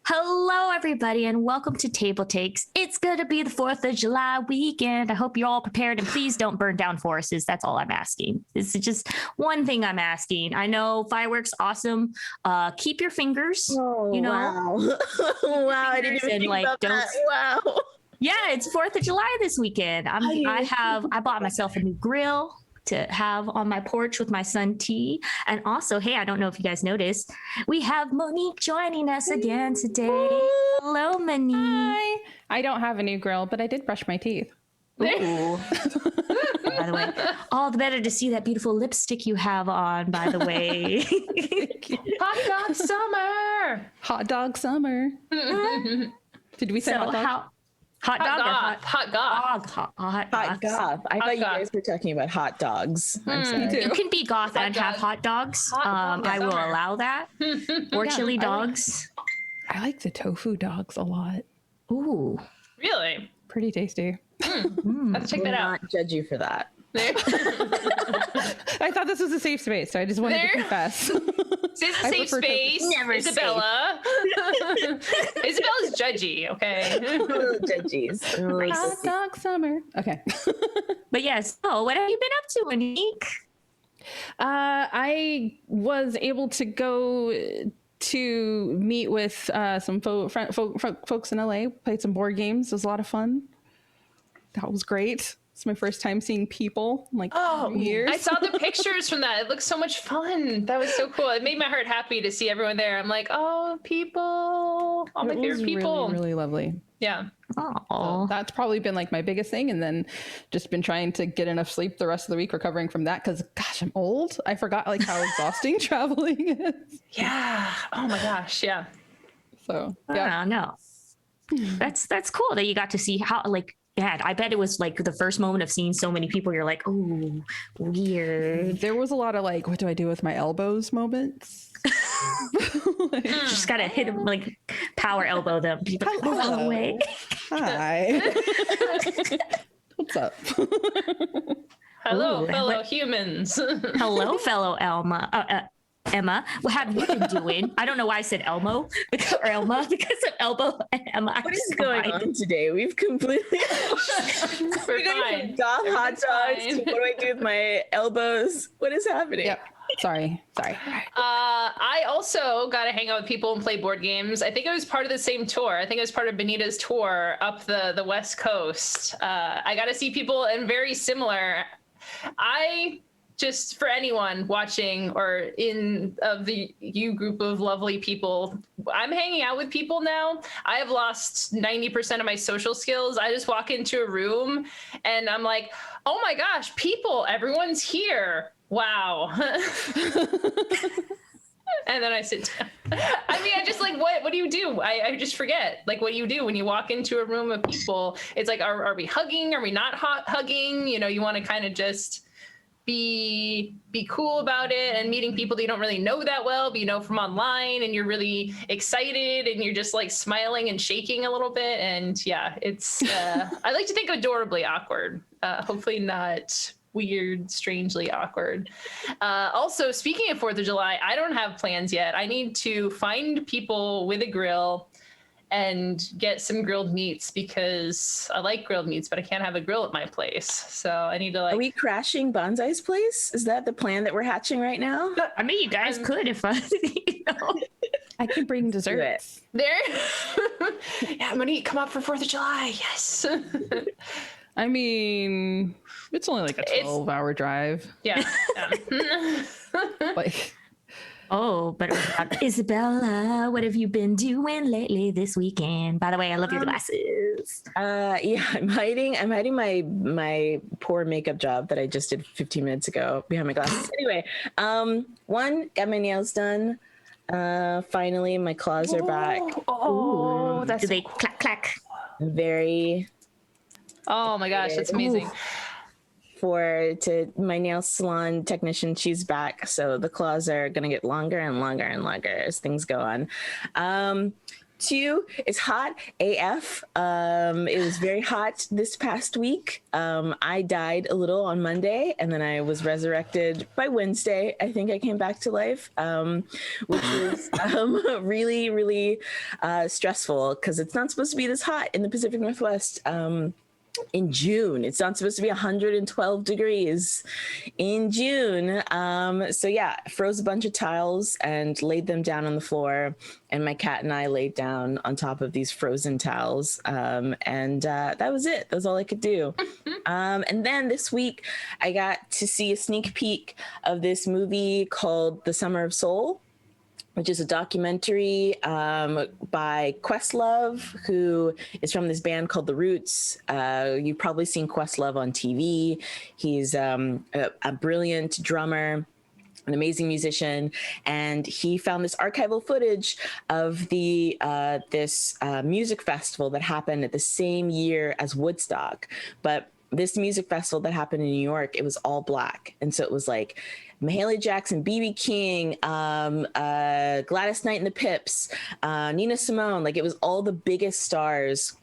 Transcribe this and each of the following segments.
Hello, everybody, and welcome to TableTakes. It's going to be the 4th of July weekend. I hope you're all prepared, and please don't burn down forests. That's all I'm asking. This is just one thing I'm asking. I know fireworks, awesome. Keep your fingers, Wow. Wow, I didn't even think about that. Wow. Yeah, it's 4th of July this weekend. I bought myself a new grill to have on my porch with my son T. And also, hey, I don't know if you guys noticed, we have Monique joining us again today. Hello, Monique. Hi. I don't have a new grill, but I did brush my teeth. Ooh. By the way, all the better to see that beautiful lipstick you have on, by the way. Hot dog summer. Hot dog summer. Did we say hot dog? Hot dog or hot goth. Hot goth. I thought you guys were talking about hot dogs. I'm sorry. You can be goth and have hot dogs. I will allow that. Or chili dogs. I like the tofu dogs a lot. Ooh. Really? Pretty tasty. Let's check that out. Not judge you for that. I thought this was a safe space, so I just wanted to confess. This is a safe space. Never Isabella. Isabella's judgy, okay? Judgies. Hot dog summer. Okay. But yes, what have you been up to, Monique? I was able to go to meet with some folks in LA, played some board games. It was a lot of fun. That was great. It's my first time seeing people in like 2 years. I saw the pictures from that. It looked so much fun. That was so cool. It made my heart happy to see everyone there. I'm like, oh, people. All my favorite people. Really, really lovely. Yeah. So that's probably been like my biggest thing. And then just been trying to get enough sleep the rest of the week recovering from that. Because gosh, I'm old. I forgot like how exhausting traveling is. Yeah. Oh my gosh. Yeah. So yeah. No. That's cool that you got to see how yeah, I bet it was like the first moment of seeing so many people. You're like, oh, weird. There was a lot of like, what do I do with my elbows moments? Just gotta hit them, like power elbow them. People move out of the way. Hi. What's up? Hello, fellow humans. Hello, fellow Emma, what have you been doing? I don't know why I said Elmo or Elma because of Elbow and Emma. What is going on today? We've completely We're fine. Goth hot dogs. What do I do with my elbows? What is happening? Yep. Sorry. I also got to hang out with people and play board games. I think it was part of the same tour. I think it was part of Benita's tour up the West Coast. I got to see people and very similar. Just for anyone watching or in of the group of lovely people, I'm hanging out with people now. I have lost 90% of my social skills. I just walk into a room and I'm like, oh my gosh, people, everyone's here. Wow. And then I sit down. I mean, I just like, what do you do? I just forget. Like, what do you do when you walk into a room of people? It's like, are we hugging? Are we not hugging? You know, you want to kind of just be cool about it, and meeting people that you don't really know that well, but you know from online, and you're really excited and you're just like smiling and shaking a little bit. And yeah, it's I like to think adorably awkward, hopefully not weird, strangely awkward. Also, speaking of 4th of July, I don't have plans yet. I need to find people with a grill and get some grilled meats because I like grilled meats, but I can't have a grill at my place. So I need to like... Are we crashing Bonsai's place? Is that the plan that we're hatching right now? I mean, you guys could if I, I can bring desserts. There. Yeah, I'm gonna eat. Come up for 4th of July. Yes. I mean, it's only like a 12-hour drive. Yeah. Like... Oh, but Isabella, what have you been doing lately this weekend? By the way, I love your glasses. Yeah, I'm hiding my poor makeup job that I just did 15 minutes ago behind my glasses. Anyway, one, got my nails done. Finally, my claws are back. Oh, that's do they clack clack? Very. Oh my gosh, that's amazing. To my nail salon technician, she's back, so the claws are gonna get longer and longer and longer as things go on. 2 is hot AF. It was very hot this past week. I died a little on Monday, and then I was resurrected by Wednesday. I think I came back to life, which was really, really stressful because it's not supposed to be this hot in the Pacific Northwest. In June, it's not supposed to be 112 degrees in June. So yeah, froze a bunch of tiles and laid them down on the floor, and my cat and I laid down on top of these frozen tiles. And that was it. That was all I could do. And then this week I got to see a sneak peek of this movie called The Summer of Soul, which is a documentary by Questlove, who is from this band called The Roots. You've probably seen Questlove on TV. He's a brilliant drummer, an amazing musician, and he found this archival footage of this music festival that happened at the same year as Woodstock. But this music festival that happened in New York, it was all Black. And so it was like Mahalia Jackson, B.B. King, Gladys Knight and the Pips, Nina Simone. Like, it was all the biggest stars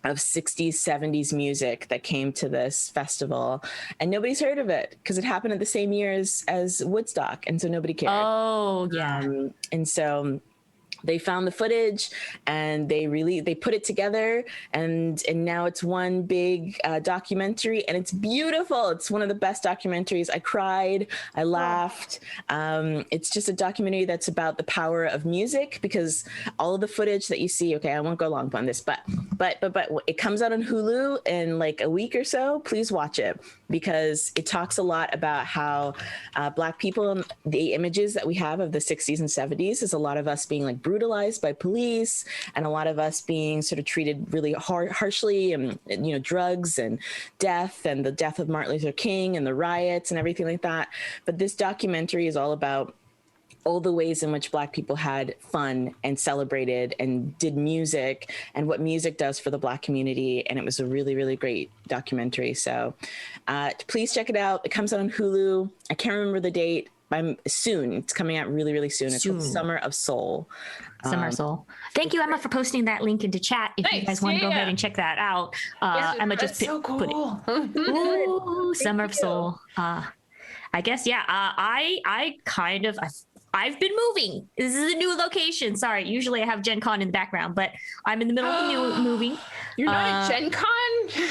of 60s, 70s music that came to this festival. And nobody's heard of it because it happened at the same year as Woodstock. And so nobody cared. Oh, yeah. And so they found the footage and they put it together, and now it's one big documentary, and it's beautiful. It's one of the best documentaries. I cried, I laughed. It's just a documentary that's about the power of music, because all of the footage that you see, okay, I won't go long on this, but it comes out on Hulu in like a week or so. Please watch it, because it talks a lot about how Black people, the images that we have of the 60s and 70s is a lot of us being like brutalized by police, and a lot of us being sort of treated really harshly, and drugs and death, and the death of Martin Luther King and the riots and everything like that. But this documentary is all about all the ways in which Black people had fun and celebrated and did music, and what music does for the Black community. And it was a really, really great documentary. So please check it out. It comes out on Hulu. I can't remember the date. Soon. It's coming out really, really soon. It's called Summer of Soul. Summer of Soul. Thank you, Emma, for posting that link into chat. If you guys want to go ahead and check that out. Emma just so cool. put it. Ooh, Summer of Soul. I guess, yeah. I've been moving. This is a new location. Sorry. Usually I have Gen Con in the background, but I'm in the middle of the new moving. You're not at Gen Con?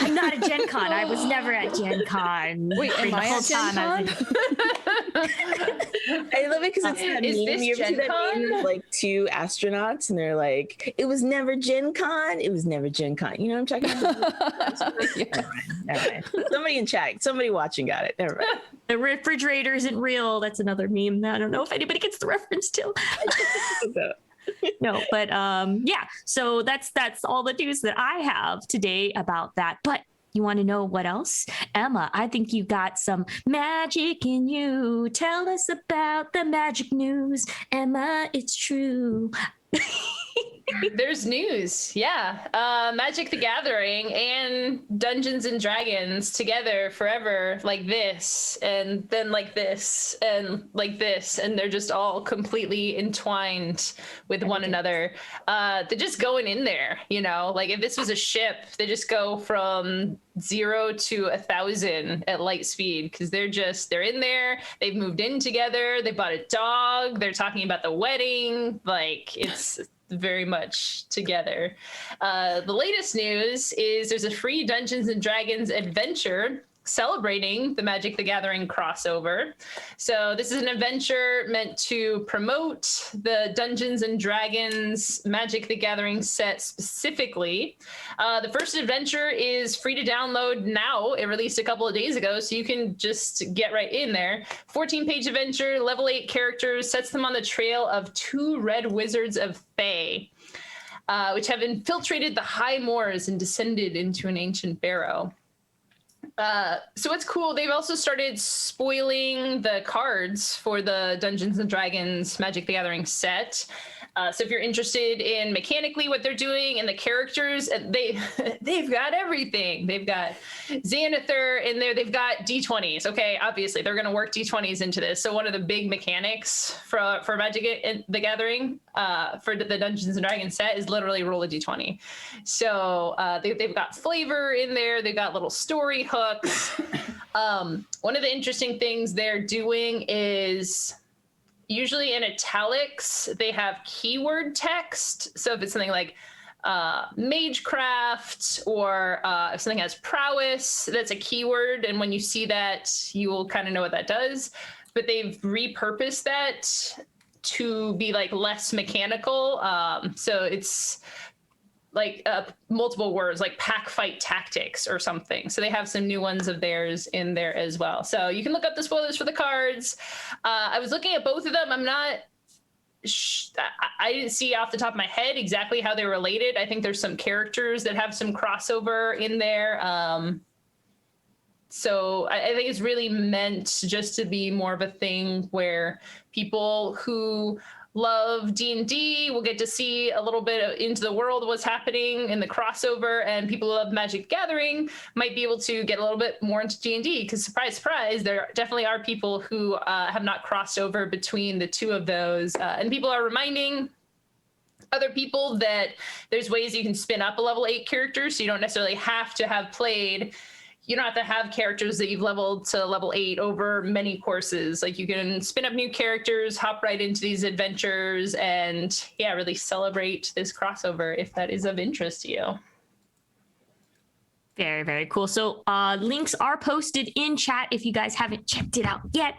I'm not at Gen Con. I was never at Gen Con. Wait, am I at Gen Con? I love it because it's that is meme. this You ever see Gen that Con? meme of like two astronauts, and they're like, "It was never Gen Con. It was never Gen Con." You know what I'm talking about? Never mind. Somebody in chat, somebody watching got it. Never mind. The refrigerator isn't real. That's another meme that I don't know if anybody gets the reference to. No, but yeah. So that's all the news that I have today about that. But you want to know what else? Emma, I think you got some magic in you. Tell us about the magic news. Emma, it's true. There's news, yeah. Magic the Gathering and Dungeons and Dragons together forever, like this, and then like this, and like this, and they're just all completely entwined with one another. They're just going in there, like if this was a ship, they just go from 0 to 1,000 at light speed, because they're in there. They've moved in together. They bought a dog. They're talking about the wedding. Like, it's very much together. The latest news is there's a free Dungeons and Dragons adventure celebrating the Magic the Gathering crossover. So this is an adventure meant to promote the Dungeons and Dragons Magic the Gathering set specifically. The first adventure is free to download now. It released a couple of days ago, so you can just get right in there. 14-page adventure, level 8 characters, sets them on the trail of 2 red wizards of Fae, which have infiltrated the high moors and descended into an ancient barrow. So it's cool. They've also started spoiling the cards for the Dungeons and Dragons Magic the Gathering set. So if you're interested in mechanically what they're doing and the characters, they've got everything. They've got Xanathar in there. They've got D20s. Okay, obviously they're going to work D20s into this. So one of the big mechanics for Magic the Gathering for the Dungeons and Dragons set is literally roll a D20. So they've got flavor in there. They've got little story hooks. One of the interesting things they're doing is, usually in italics, they have keyword text. So if it's something like magecraft, or if something has prowess, that's a keyword. And when you see that, you will kind of know what that does. But they've repurposed that to be like less mechanical. So it's like multiple words, like pack fight tactics or something. So they have some new ones of theirs in there as well. So you can look up the spoilers for the cards. I was looking at both of them. I'm not, I didn't see off the top of my head exactly how they're related. I think there's some characters that have some crossover in there. So I think it's really meant just to be more of a thing where people who love D&D will get to see a little bit into the world of what's happening in the crossover, and people who love Magic Gathering might be able to get a little bit more into D&D, because surprise, surprise, there definitely are people who have not crossed over between the two of those. And people are reminding other people that there's ways you can spin up a level 8 character, so you don't necessarily have to have played, you don't have to have characters that you've leveled to level 8 over many courses. Like, you can spin up new characters, hop right into these adventures, and yeah, really celebrate this crossover if that is of interest to you. Very, very cool. So links are posted in chat. If you guys haven't checked it out yet,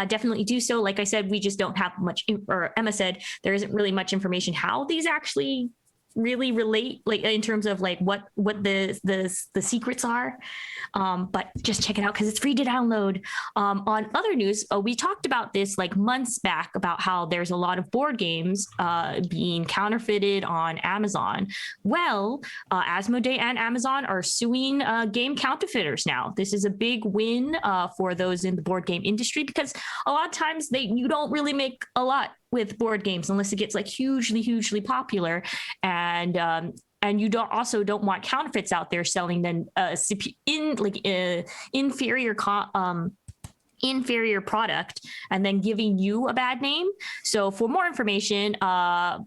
definitely do so. Like I said, we just don't have much, or Emma said, there isn't really much information how these actually really relate, like in terms of like what the secrets are, but just check it out because it's free to download. On other news, we talked about this like months back about how there's a lot of board games being counterfeited on Amazon. Well, Asmodee and Amazon are suing game counterfeiters now. This is a big win for those in the board game industry, because a lot of times you don't really make a lot with board games unless it gets like hugely popular, and you don't want counterfeits out there selling then inferior product and then giving you a bad name. So for more information,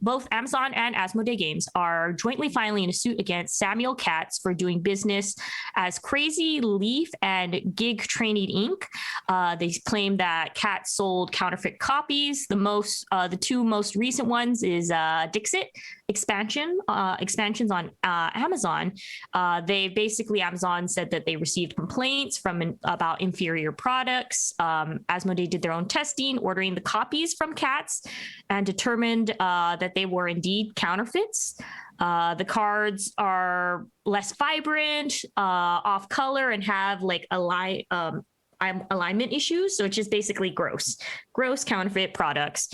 both Amazon and Asmodee Games are jointly filing a suit against Samuel Katz for doing business as Crazy Leaf and Gig Training Inc. They claim that Katz sold counterfeit copies. The two most recent ones is Dixit expansions on Amazon. Amazon said that they received complaints about inferior products. Asmodee did their own testing, ordering the copies from Katz, and determined that they were indeed counterfeits. The cards are less vibrant, off color, and have like alignment issues. So it's just basically gross counterfeit products.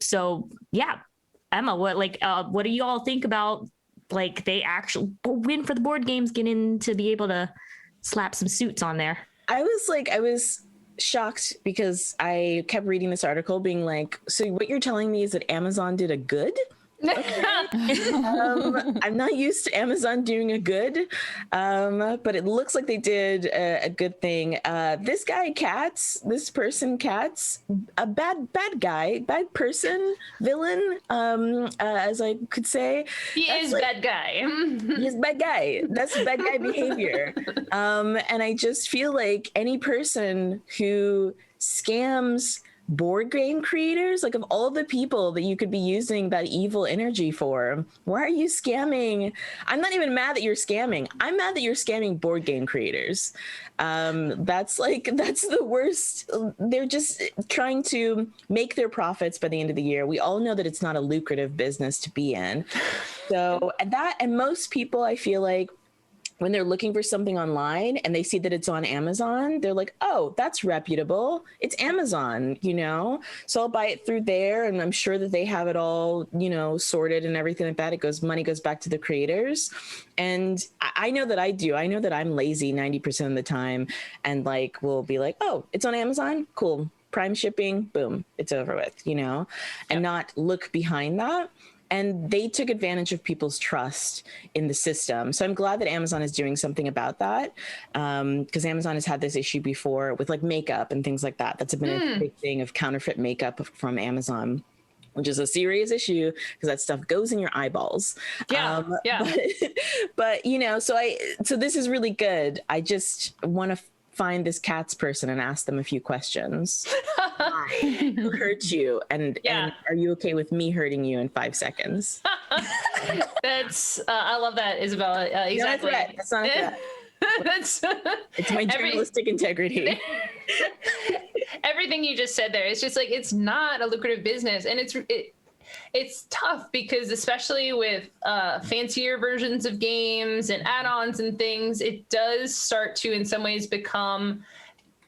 So yeah, Emma, what do you all think about like they actually win for the board games, getting to be able to slap some suits on there? I was shocked because I kept reading this article being like, so what you're telling me is that Amazon did a good? Okay. I'm not used to Amazon doing a good, but it looks like they did a good thing. This guy Katz, a bad guy, bad person, villain, as I could say. He is bad guy. He's bad guy. That's bad guy behavior. And I just feel like any person who scams board game creators, like of all the people that you could be using that evil energy for, why are you scamming? I'm not even mad that you're scamming. I'm mad that you're scamming board game creators. That's the worst. They're just trying to make their profits by the end of the year. We all know that it's not a lucrative business to be in. So that, and most people, I feel like, when they're looking for something online and they see that it's on Amazon, they're like, oh, that's reputable. It's Amazon, you know? So I'll buy it through there, and I'm sure that they have it all, you know, sorted and everything like that. Money goes back to the creators. And I know that I do. I know that I'm lazy 90% of the time, and like, we'll be like, oh, it's on Amazon? Cool. Prime shipping, boom, it's over with, you know, and not look behind that. And they took advantage of people's trust in the system. So I'm glad that Amazon is doing something about that, because Amazon has had this issue before with like makeup and things like that. That's been a big thing of counterfeit makeup from Amazon, which is a serious issue because that stuff goes in your eyeballs. But you know, so this is really good. I just want to find this cats person and ask them a few questions. Why? Who hurt you? And are you okay with me hurting you in 5 seconds? That's I love that, Isabella. Exactly. That's not a threat. It's my journalistic integrity. Everything you just said there, it's just like, it's not a lucrative business, and it's tough because, especially with fancier versions of games and add-ons and things, it does start to, in some ways, become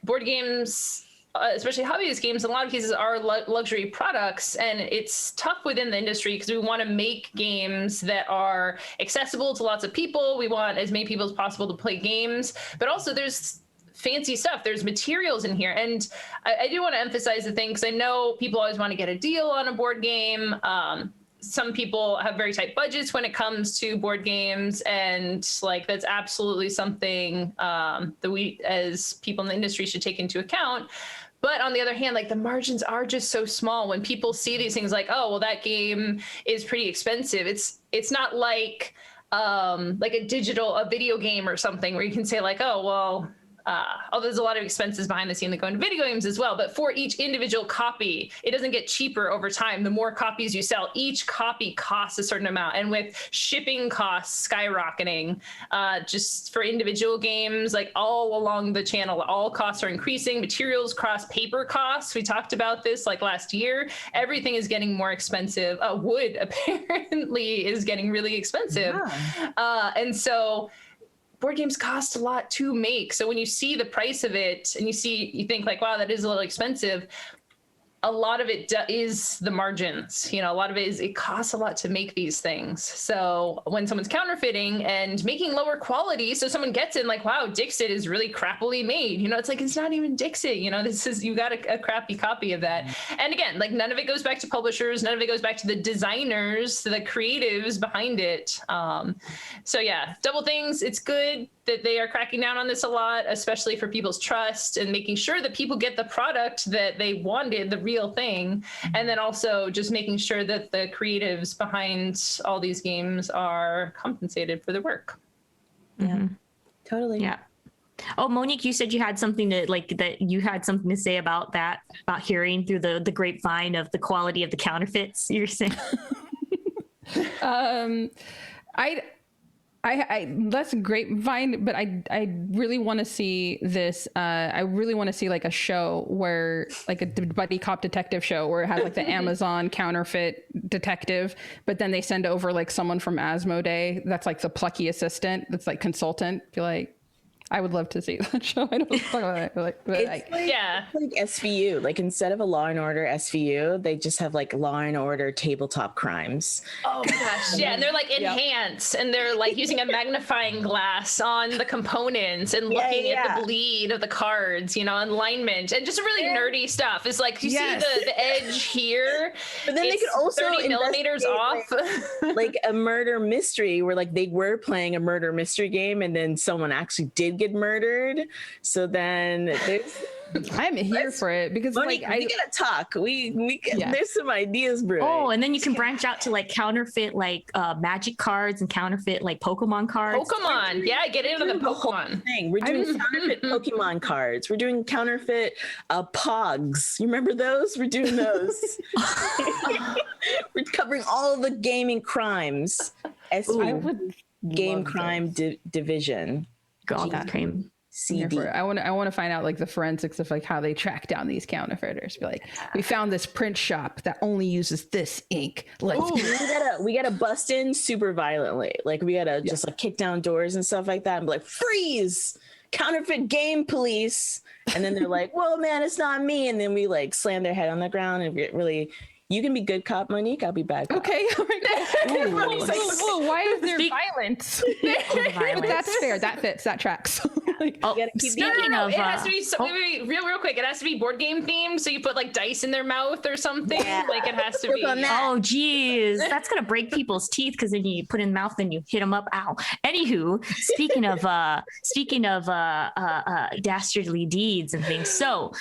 board games, especially hobbyist games, in a lot of cases are luxury products. And it's tough within the industry because we want to make games that are accessible to lots of people. We want as many people as possible to play games, but also there's fancy stuff. There's materials in here. And I do want to emphasize the thing, because I know people always want to get a deal on a board game. Some people have very tight budgets when it comes to board games, and like, that's absolutely something that we as people in the industry should take into account. But on the other hand, like, the margins are just so small when people see these things like, oh, well, that game is pretty expensive. It's not like a video game or something where you can say like, oh, well, there's a lot of expenses behind the scene that go into video games as well. But for each individual copy, it doesn't get cheaper over time. The more copies you sell, each copy costs a certain amount. And with shipping costs skyrocketing, just for individual games, like all along the channel, all costs are increasing. Materials costs, paper costs. We talked about this like last year. Everything is getting more expensive. Wood apparently is getting really expensive. Yeah. And so board games cost a lot to make. So when you see the price of it and you think like, wow, that is a little expensive. A lot of it is the margins, you know, a lot of it is, it costs a lot to make these things. So when someone's counterfeiting and making lower quality, so someone gets in like, wow, Dixit is really crappily made. You know, it's like, it's not even Dixit, you know, you got a crappy copy of that. And again, like, none of it goes back to publishers. None of it goes back to the designers, the creatives behind it. So yeah, Double Things, it's good that they are cracking down on this a lot, especially for people's trust and making sure that people get the product that they wanted, the real thing. And then also just making sure that the creatives behind all these games are compensated for their work. Yeah, totally. Yeah. Oh, Monique, you said you had something to say about that, about hearing through the grapevine of the quality of the counterfeits, you're saying. I that's a grapevine, but I really want to see this. I really want to see like a show where, like a buddy cop detective show where it has like the Amazon counterfeit detective, but then they send over like someone from Asmodee that's like the plucky assistant that's like consultant. Be like, I would love to see that show. I don't talk about it. Yeah, like SVU. Like, instead of a Law and Order SVU, they just have like Law and Order tabletop crimes. Oh my gosh, yeah, and they're like enhanced, and they're like using a magnifying glass on the components and looking at the bleed of the cards, you know, alignment, and just really nerdy stuff. It's like, you see the edge here, but then they could also 30 millimeters off. like a murder mystery where like they were playing a murder mystery game and then someone actually did get murdered. So then there's I'm here for it because Monique, like we gotta talk. There's some ideas brewing. Oh, and then you can branch out to like counterfeit like magic cards and counterfeit like Pokemon cards. Pokemon, yeah, get into the Pokemon thing. We're doing counterfeit Pokemon cards. We're doing counterfeit Pogs. You remember those? We're doing those. We're covering all the gaming crimes. Game crime division. God, that came. CD. I want to find out like the forensics of like how they track down these counterfeiters. Be like, we found this print shop that only uses this ink. Let's we gotta bust in super violently. Like we gotta just like kick down doors and stuff like that and be like, freeze, counterfeit game police. And then they're like, whoa man, it's not me. And then we like slam their head on the ground and get really, you can be good cop, Monique. I'll be bad cop. Okay. All right. Whoa, why is there violence? But that's fair. That fits. That tracks. Like, speaking of, it has to be real quick. It has to be board game themed. So you put like dice in their mouth or something. Yeah. Like it has to be. Oh, geez, that's gonna break people's teeth because then you put in the mouth, then you hit them up. Ow. Anywho, speaking of dastardly deeds and things. So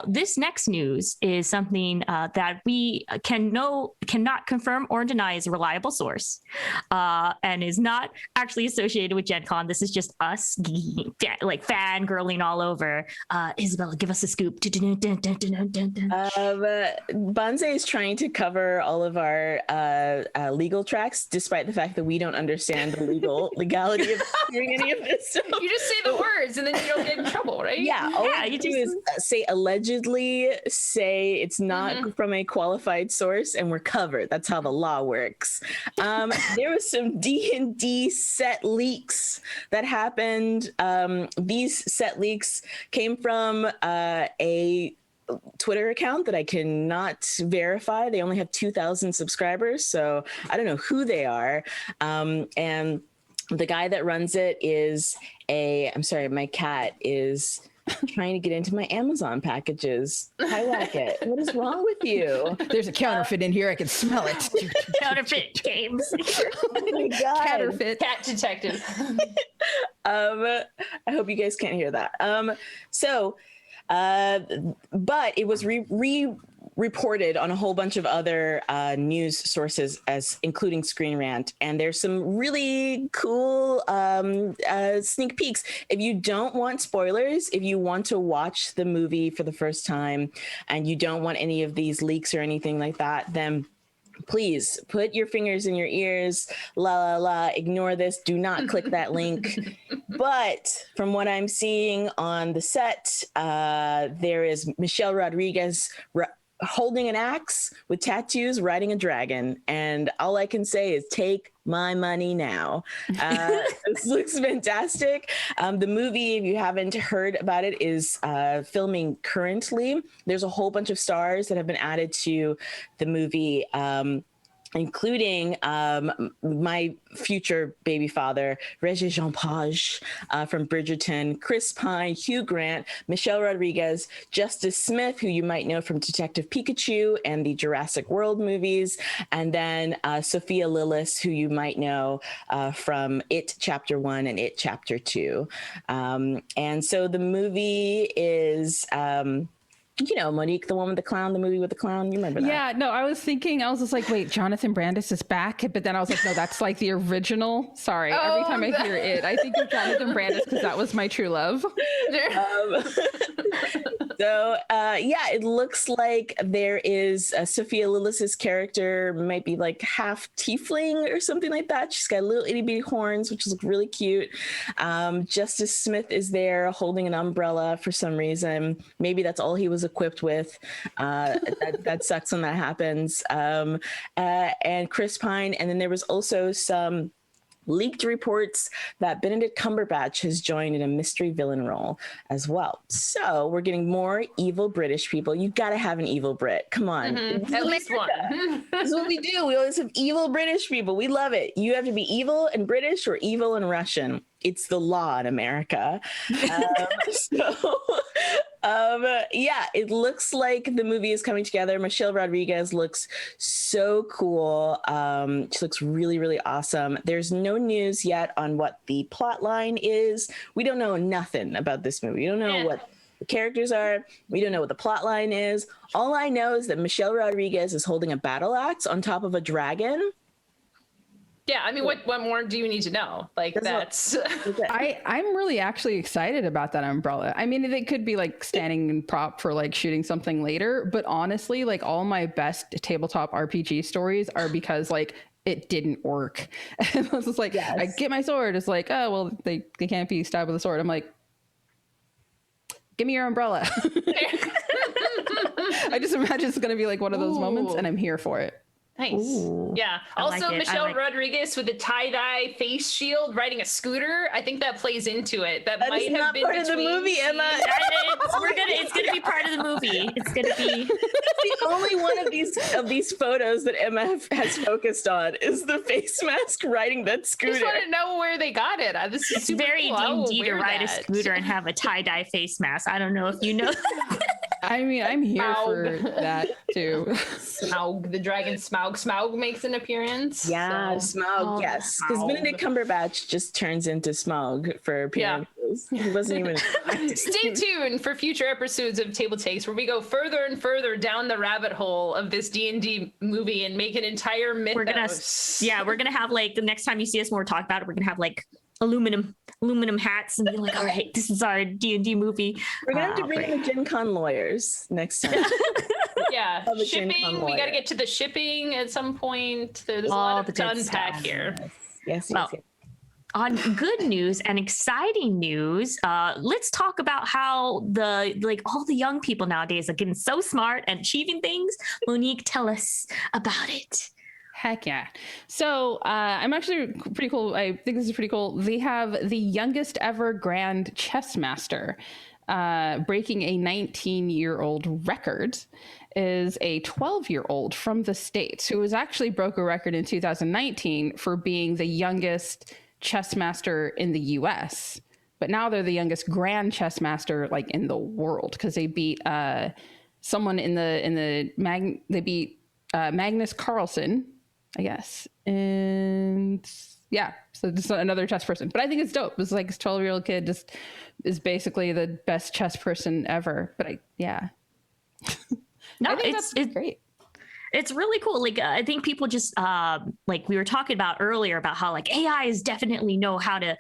this next news is something that we cannot confirm or deny is a reliable source, and is not actually associated with Gen Con. This is just us like fangirling all over. Isabella, give us a scoop. Banzai is trying to cover all of our legal tracks, despite the fact that we don't understand the legality of doing any of this stuff. You just say the words and then you don't get in trouble, right? Yeah, all you do is say allegedly, say it's not from a qualified source, and we're covered. That's how the law works. There was some D&D set leaks that happened. These set leaks came from a Twitter account that I cannot verify. They only have 2,000 subscribers, so I don't know who they are. And the guy that runs it is I'm sorry, my cat is trying to get into my Amazon packages. Hi, Wacket. What is wrong with you? There's a counterfeit in here. I can smell it. Counterfeit games. Oh my God. Counterfeit. Cat detective. I hope you guys can't hear that. But it was reported on a whole bunch of other news sources, as including Screen Rant, and there's some really cool sneak peeks. If you don't want spoilers, if you want to watch the movie for the first time and you don't want any of these leaks or anything like that, then please put your fingers in your ears, ignore this, do not click that link. But from what I'm seeing on the set, there is Michelle Rodriguez holding an axe with tattoos, riding a dragon. And all I can say is take my money now. This looks fantastic. The movie, if you haven't heard about it, is filming currently. There's a whole bunch of stars that have been added to the movie, including my future baby father, Regis Jean Page from Bridgerton, Chris Pine, Hugh Grant, Michelle Rodriguez, Justice Smith, who you might know from Detective Pikachu and the Jurassic World movies, and then Sophia Lillis, who you might know from It Chapter 1 and It Chapter 2. And so the movie is... you know, Monique, the one with the clown, the movie with the clown. You remember that? Yeah, no, I was just like, wait, Jonathan Brandis is back. But then I was like, no, that's like the original. Sorry. Every time I hear it, I think of Jonathan Brandis because that was my true love. It looks like there is Sophia Lillis's character might be like half tiefling or something like that. She's got little itty bitty horns, which look really cute. Justice Smith is there holding an umbrella for some reason. Maybe that's all he was equipped with. That sucks when that happens. And Chris Pine. And then there was also some leaked reports that Benedict Cumberbatch has joined in a mystery villain role as well. So we're getting more evil British people. You got to have an evil Brit. Come on. At least one. This is what we do. We always have evil British people. We love it. You have to be evil and British or evil and Russian. It's the law in America. It looks like the movie is coming together. Michelle Rodriguez looks so cool. She looks really, really awesome. There's no news yet on what the plot line is. We don't know nothing about this movie. We don't know what the characters are. We don't know what the plot line is. All I know is that Michelle Rodriguez is holding a battle axe on top of a dragon. Yeah, I mean, what more do you need to know? Like, that's... I'm really actually excited about that umbrella. I mean, they could be like standing in prop for like shooting something later, but honestly, like all my best tabletop RPG stories are because like it didn't work. And I was just like, I get my sword. It's like, oh, well, they can't be stabbed with a sword. I'm like, give me your umbrella. I just imagine it's going to be like one of those moments, and I'm here for it. Nice. Ooh, Yeah. I Also, like it. Michelle Rodriguez with the tie-dye face shield riding a scooter. I think that plays into it. That might have not been part of the movie, Emma. It's gonna be part of the movie. It's gonna be The only one of these photos that Emma has focused on is the face mask riding that I scooter. just want to know where they got it. This is it's super very cool. I will D&D to wear ride a that. scooter and have a tie-dye face mask. I don't know if you know. I mean, I'm here Smaug. for that too. Smaug, the dragon Smaug. Smaug makes an appearance. Yeah, so- Smaug, Oh, yes. Because Smaug. Benedict Cumberbatch just turns into Smaug for appearances. He wasn't even. Stay tuned for future episodes of TableTakes where we go further and further down the rabbit hole of this D&D movie and make an entire mythos. We're gonna have like the next time you see us when we're talking about it, we're gonna have like aluminum hats and be like, all right, this is our D&D movie. We're gonna have to bring Great. in the Gen Con lawyers next time. Yeah, Public Gen Con shipping. We got lawyer. to get to the shipping at some point. There's a All lot the of to good unpack stuff. here. Yes, Well, yes. On good news and exciting news, let's talk about how all the young people nowadays are getting so smart and achieving things. Monique, tell us about it. Heck yeah. So I'm actually pretty cool. I think this is pretty cool. They have the youngest ever Grand Chess Master, breaking a 19-year-old record, is a 12-year-old from the States who was actually broke a record in 2019 for being the youngest chess master in the US. But now they're the youngest Grand Chess Master like in the world because they beat someone they beat Magnus Carlsen, I guess. And yeah, so just another chess person. But I think it's dope. It's like this 12-year-old kid just is basically the best chess person ever. But No, I think it's great. It's really cool. Like, I think people just like we were talking about earlier about how like AI is definitely know how to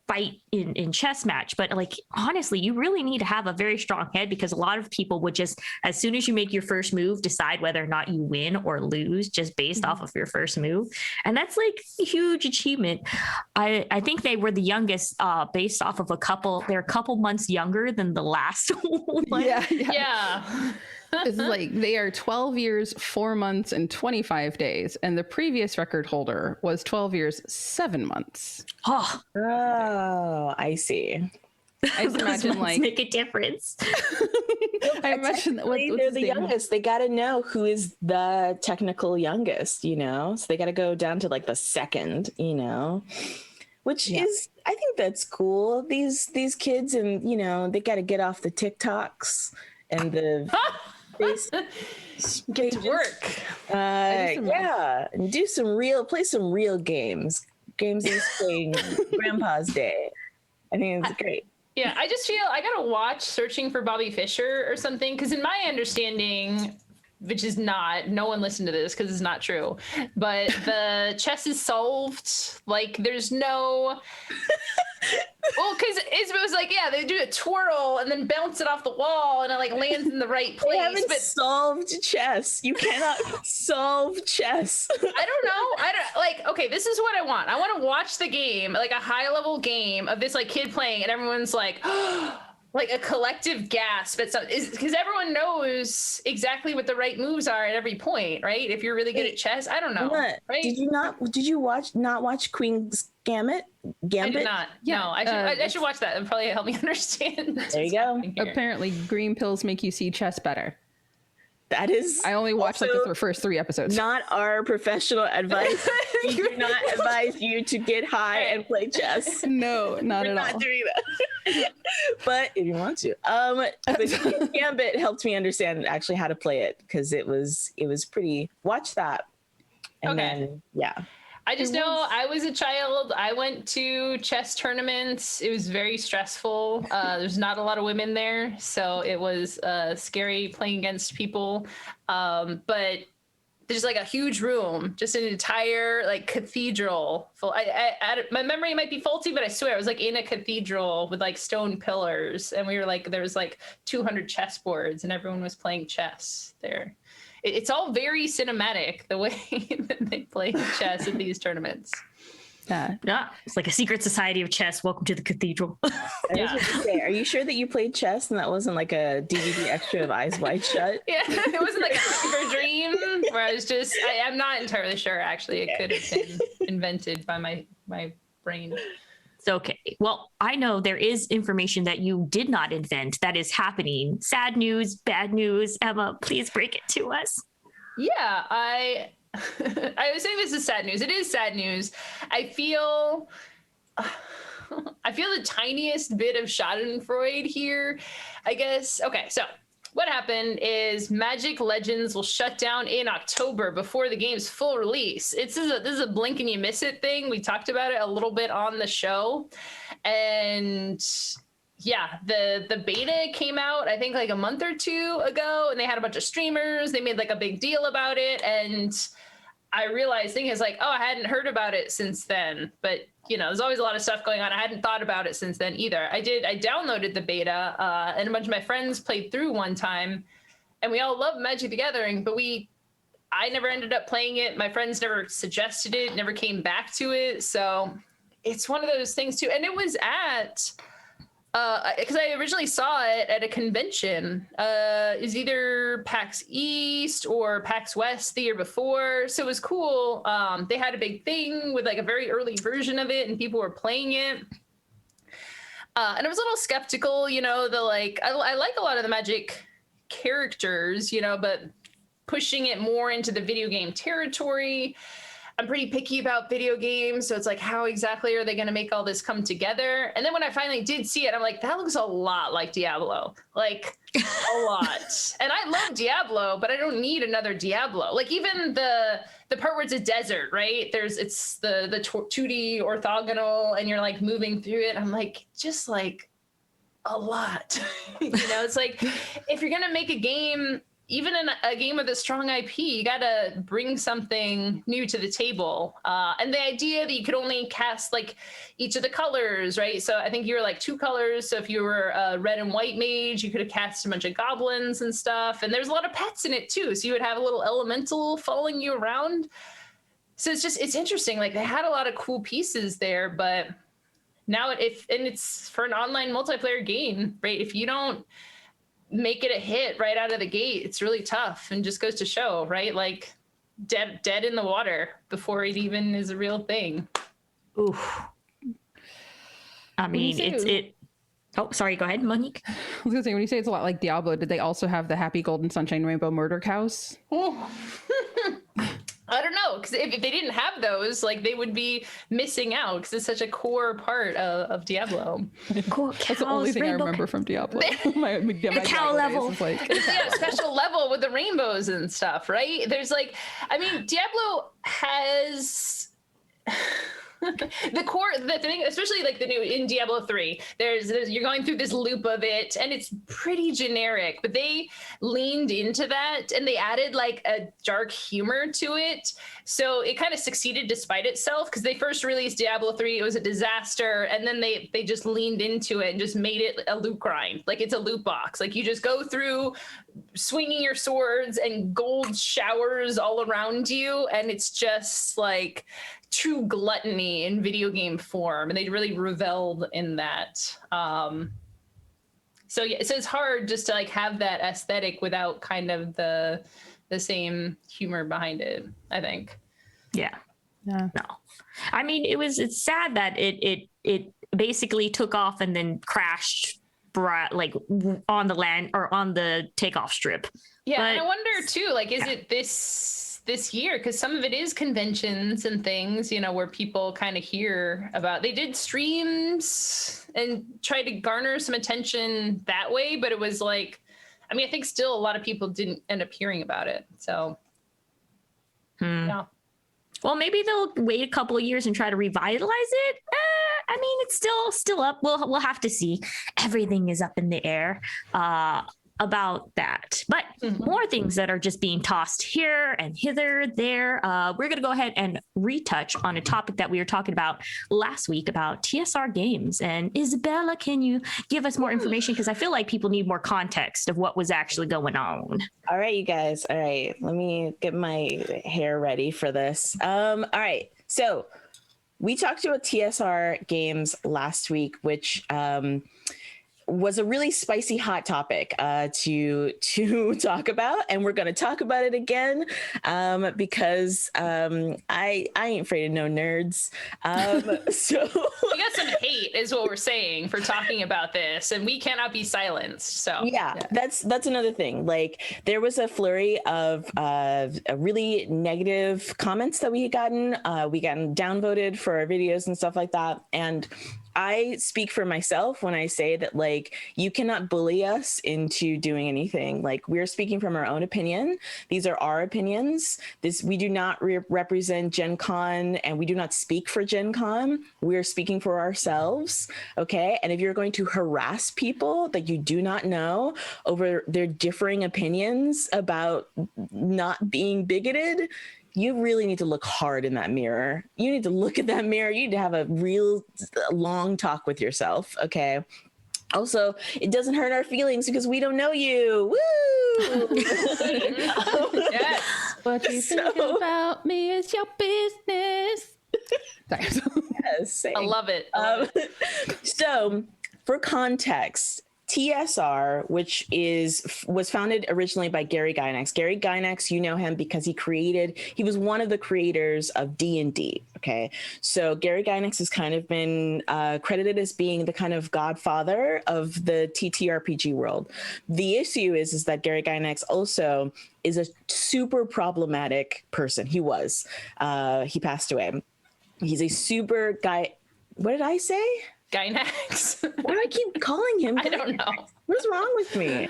fight in chess match, but like honestly, you really need to have a very strong head because a lot of people would just as soon as you make your first move decide whether or not you win or lose just based off of your first move, and that's like a huge achievement. I think they were the youngest based off of they're a couple months younger than the last one. Yeah. It's like they are 12 years, 4 months, and 25 days. And the previous record holder was 12 years, 7 months. Oh, Oh, I see. I just those imagine months like, make a difference. I imagine that They're the youngest. They got to know who is the technical youngest, So they got to go down to like the second, which is, I think that's cool. These kids and, they got to get off the TikToks and the Get to work. and play some real games he's playing Grandpa's Day. I think it's great. Yeah, I just feel I gotta watch Searching for Bobby Fischer or something because in my understanding, which is not, no one listened to this because it's not true, but the chess is solved. Like there's no, well, because it was like, yeah, they do a twirl and then bounce it off the wall and it like lands in the right place. They haven't But solved chess. You cannot solve chess. I don't know. Okay, this is what I want. I want to watch the game, like a high level game of this like kid playing and everyone's like, like a collective gasp at some, because everyone knows exactly what the right moves are at every point, right? If you're really good at chess, I don't know. Emma, Right? Did you not watch Queen's Gambit? I Gambit? did not. Yeah, No, I should watch that. It'll probably help me understand. There you go. apparently green pills make you see chess better. That is I only watched also like the first 3 episodes. not our professional advice. We do not advise you to get high and play chess. No, not We're at not all. doing that. But if you want to. But Gambit helped me understand actually how to play it because it was pretty. Watch that. And Okay. then yeah. I just know I was a child. I went to chess tournaments. It was very stressful. There's not a lot of women there, so it was scary playing against people. But there's like a huge room, just an entire like cathedral full. My memory might be faulty, but I swear I was like in a cathedral with like stone pillars, and we were like there was like 200 chess boards, and everyone was playing chess there. It's all very cinematic the way that they play chess at these tournaments. Yeah, it's like a secret society of chess. Welcome to the cathedral. I was going to say, are you sure that you played chess and that wasn't like a DVD extra of Eyes Wide Shut? Yeah, it wasn't like a fever dream where I was just, I'm not entirely sure, actually. It could have been invented by my brain. It's okay. Well, I know there is information that you did not invent that is happening. Sad news, bad news. Emma, please break it to us. Yeah, I was saying this is sad news. It is sad news. I feel the tiniest bit of Schadenfreude here, I guess. Okay, so what happened is Magic Legends will shut down in October before the game's full release. This is a blink and you miss it thing. We talked about it a little bit on the show. And yeah, the beta came out, I think like a month or two ago, and they had a bunch of streamers. They made like a big deal about it. And I realized thing is like, oh, I hadn't heard about it since then, but you know, there's always a lot of stuff going on. I hadn't thought about it since then either. I downloaded the beta and a bunch of my friends played through one time, and we all love Magic the Gathering, but I never ended up playing it. My friends never suggested it, never came back to it. So it's one of those things too. And it was at, because I originally saw it at a convention, is either PAX East or PAX West the year before. So it was cool. They had a big thing with like a very early version of it and people were playing it. And I was a little skeptical, you know, I like a lot of the Magic characters, you know, but pushing it more into the video game territory. I'm pretty picky about video games, so it's like, how exactly are they going to make all this come together? And then when I finally did see it, I'm like, that looks a lot like Diablo, like a lot. And I love Diablo, but I don't need another Diablo. Like even the part where it's a desert, right? It's the 2D orthogonal, and you're like moving through it. I'm like, just like a lot, you know. It's like if you're gonna make a game, even in a game with a strong IP, you got to bring something new to the table. And the idea that you could only cast like each of the colors, right? So I think you were like 2 colors. So if you were a red and white mage, you could have cast a bunch of goblins and stuff. And there's a lot of pets in it too. So you would have a little elemental following you around. So it's interesting. Like they had a lot of cool pieces there, but now it's for an online multiplayer game, right? If you don't make it a hit right out of the gate, it's really tough, and just goes to show, right? Like dead in the water before it even is a real thing. Oof. I mean, oh, sorry, go ahead, Monique. I was gonna say, when you say it's a lot like Diablo, did they also have the Happy Golden Sunshine Rainbow murder cows? Oh. I don't know, because if they didn't have those, like they would be missing out, because it's such a core part of Diablo. Cool. That's the only thing I remember from Diablo. The cow level. Yeah, special level with the rainbows and stuff, right? There's like, I mean, Diablo has the thing, especially like the new in Diablo 3, there's you're going through this loop of it, and it's pretty generic, but they leaned into that and they added like a dark humor to it. So it kind of succeeded despite itself, because they first released Diablo 3, it was a disaster, and then they just leaned into it and just made it a loot grind. Like it's a loot box. Like you just go through swinging your swords and gold showers all around you, and it's just like true gluttony in video game form, and they really reveled in that. So yeah, so it's hard just to like have that aesthetic without kind of the same humor behind it, I think. Yeah. No. I mean, it's sad that it basically took off and then crashed like on the land or on the takeoff strip. Yeah, but, and I wonder too, like, is it this year, because some of it is conventions and things, you know, where people kind of hear about, they did streams and try to garner some attention that way, but it was like, I mean, I think still a lot of people didn't end up hearing about it. So yeah. Well, maybe they'll wait a couple of years and try to revitalize it. I mean, it's still up. We'll have to see. Everything is up in the air about that. But more things that are just being tossed here and hither, there. We're going to go ahead and retouch on a topic that we were talking about last week about TSR Games. And Isabella, can you give us more information? Because I feel like people need more context of what was actually going on. All right, you guys. All right, let me get my hair ready for this. All right, so we talked about TSR Games last week, which was a really spicy hot topic to talk about, and we're going to talk about it again because I ain't afraid of no nerds. So we got some hate, is what we're saying, for talking about this, and we cannot be silenced. So yeah, that's another thing. Like, there was a flurry of really negative comments that we had gotten. We gotten downvoted for our videos and stuff like that, and I speak for myself when I say that, like, you cannot bully us into doing anything. Like, we're speaking from our own opinion. These are our opinions. We do not represent Gen Con, and we do not speak for Gen Con. We're speaking for ourselves. Okay. And if you're going to harass people that you do not know over their differing opinions about not being bigoted, you really need to look hard in that mirror. You need to look at that mirror. You need to have a real long talk with yourself. Okay. Also, it doesn't hurt our feelings because we don't know you. Woo! yes. What you think about me is your business. Yes, I love it. So, for context, TSR, which was founded originally by Gary Gygax. Gary Gygax, you know him because he was one of the creators of D&D. Okay, so Gary Gygax has kind of been credited as being the kind of godfather of the TTRPG world. The issue is that Gary Gygax also is a super problematic person. He passed away. He's a super guy. What did I say? Gygax. Why do I keep calling him? I don't know. What's wrong with me?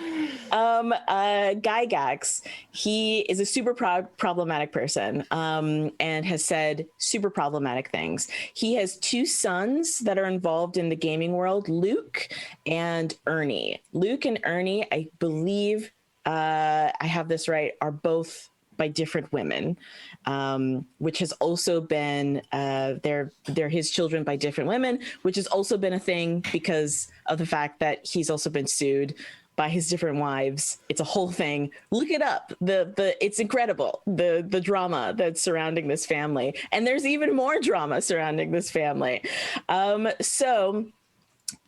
Gygax, he is a super problematic person and has said super problematic things. He has two sons that are involved in the gaming world, Luke and Ernie. Luke and Ernie, I believe, I have this right, are both by different women, which has also been they're his children by different women, which has also been a thing because of the fact that he's also been sued by his different wives. It's a whole thing. Look it up. It's incredible, the drama that's surrounding this family, and there's even more drama surrounding this family. So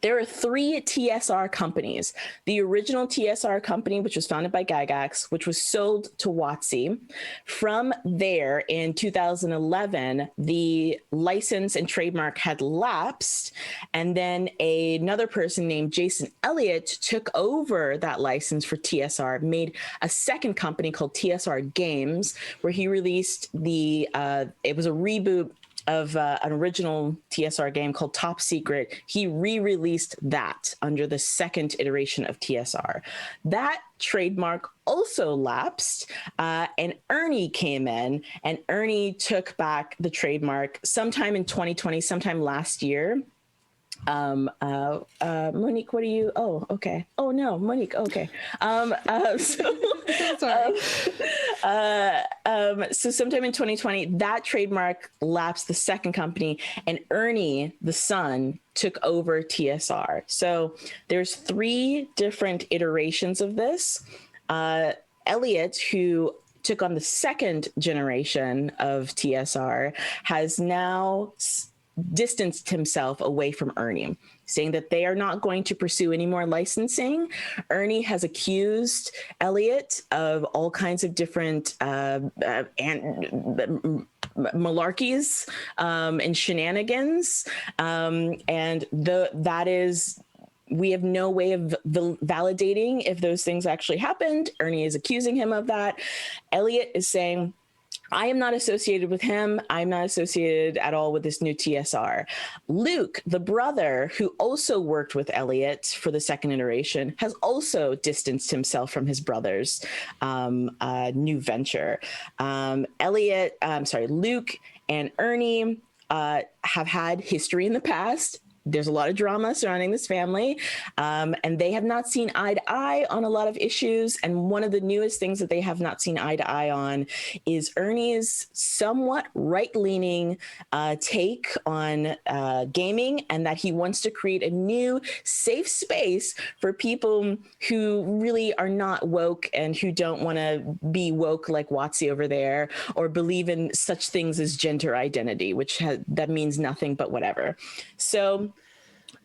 there are 3 TSR companies. The original TSR company, which was founded by Gygax, which was sold to WotC. From there, in 2011, the license and trademark had lapsed, and then another person named Jason Elliott took over that license for TSR, made a second company called TSR Games, where he released it was a reboot of an original TSR game called Top Secret. He re-released that under the second iteration of TSR. That trademark also lapsed, and Ernie came in, and Ernie took back the trademark sometime in 2020, sometime last year. Monique, what are you? Oh, okay. Oh no, Monique. Okay. So sometime in 2020, that trademark lapsed the second company, and Ernie, the son, took over TSR. So there's 3 different iterations of this. Elliot, who took on the second generation of TSR, has now distanced himself away from Ernie, saying that they are not going to pursue any more licensing. Ernie has accused Elliot of all kinds of different malarkeys and shenanigans, and that is. We have no way of validating if those things actually happened. Ernie is accusing him of that. Elliot is saying, I am not associated with him. I'm not associated at all with this new TSR. Luke, the brother who also worked with Elliot for the second iteration, has also distanced himself from his brother's new venture. Luke and Ernie have had history in the past. there's a lot of drama surrounding this family, and they have not seen eye to eye on a lot of issues. And one of the newest things that they have not seen eye to eye on is Ernie's somewhat right-leaning take on gaming, and that he wants to create a new safe space for people who really are not woke and who don't want to be woke like Watsy over there, or believe in such things as gender identity, which that means nothing but whatever. So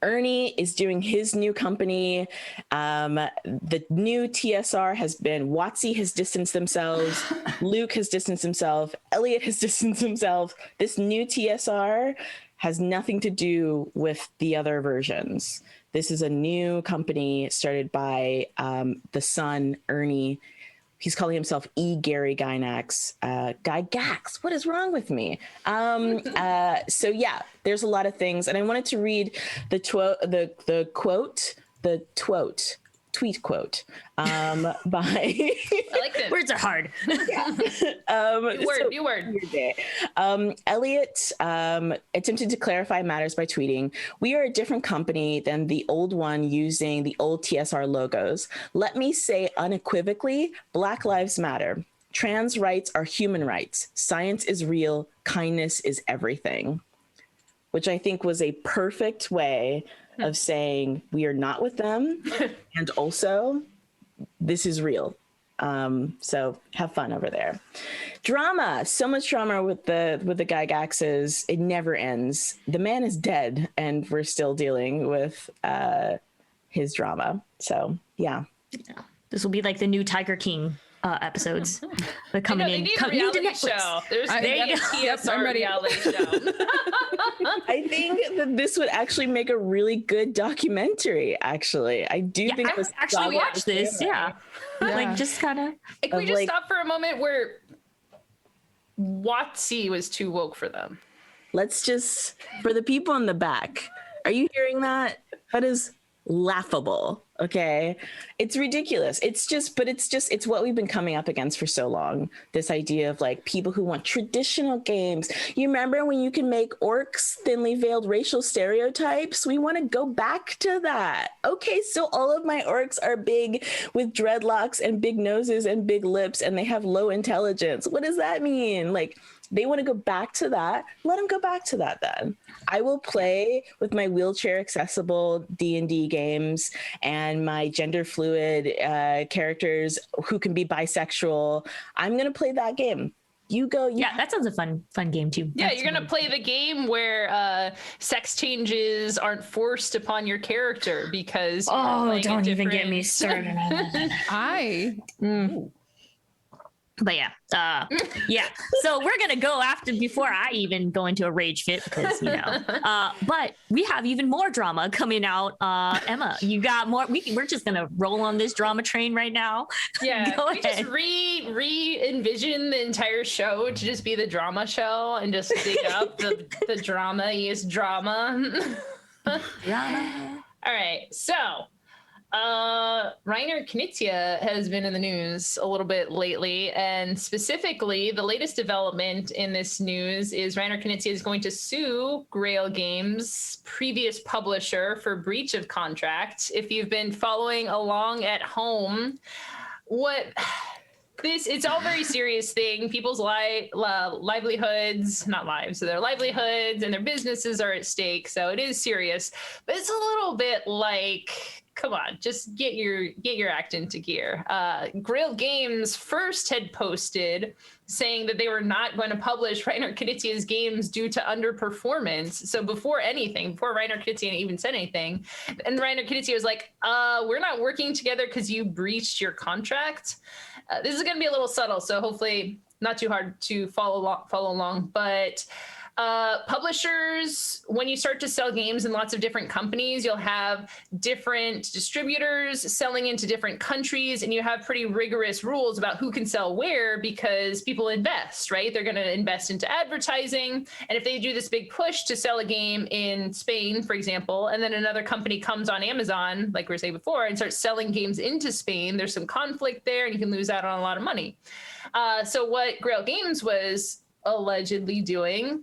Ernie is doing his new company. The new TSR has been Watsy has distanced themselves, Luke has distanced himself, Elliot has distanced himself. This new TSR has nothing to do with the other versions. This is a new company started by the son, Ernie. He's calling himself Gary Gygax. Gygax, what is wrong with me? So yeah, there's a lot of things. And I wanted to read the tweet quote by I like it. Words are hard. New word. Elliot attempted to clarify matters by tweeting, "We are a different company than the old one using the old TSR logos. Let me say unequivocally, Black Lives Matter. Trans rights are human rights. Science is real. Kindness is everything." Which I think was a perfect way of saying we are not with them, and also this is real. So have fun over there. Drama, so much drama with the Gygaxes. It never ends. The man is dead, and we're still dealing with his drama. So yeah. This will be like the new Tiger King episodes. They're coming in. They need a reality show. There's a TSR reality show. I think that this would actually make a really good documentary. Actually, I do think I would actually watch this. Yeah. Like just kind of. Can we just stop for a moment where Watsy was too woke for them? Let's just, for the people in the back, are you hearing that? That is laughable. Okay. It's ridiculous. It's what we've been coming up against for so long. This idea of like people who want traditional games. You remember when you can make orcs thinly veiled racial stereotypes? We want to go back to that. Okay. So all of my orcs are big with dreadlocks and big noses and big lips, and they have low intelligence. What does that mean? Like, they want to go back to that. Let them go back to that then. I will play with my wheelchair accessible D&D games and my gender fluid characters who can be bisexual. I'm going to play that game. You go. Yeah, that sounds a fun game too. Yeah, you're going to play the game where sex changes aren't forced upon your character because don't even get me started on that. But yeah. So we're going to go before I even go into a rage fit because, but we have even more drama coming out. Emma, you got more. We're just going to roll on this drama train right now. Yeah. Go we ahead. just re-envision the entire show to just be the drama show and just dig up the drama-iest drama. Drama. All right. So Reiner Knizia has been in the news a little bit lately, and specifically the latest development in this news is Reiner Knizia is going to sue Grail Games' previous publisher for breach of contract. If you've been following along at home, it's all very serious thing. People's livelihoods, not lives, so their livelihoods and their businesses are at stake. So it is serious, but it's a little bit like, come on, just get your act into gear. Grail Games first had posted saying that they were not going to publish Reiner Knizia's games due to underperformance. So before Reiner Knizia even said anything, and Reiner Knizia was like, we're not working together because you breached your contract. This is going to be a little subtle, so hopefully not too hard to follow along, but publishers, when you start to sell games in lots of different companies, you'll have different distributors selling into different countries, and you have pretty rigorous rules about who can sell where because people invest, right? They're going to invest into advertising. And if they do this big push to sell a game in Spain, for example, and then another company comes on Amazon, like we were saying before, and starts selling games into Spain, there's some conflict there and you can lose out on a lot of money. So what Grail Games was allegedly doing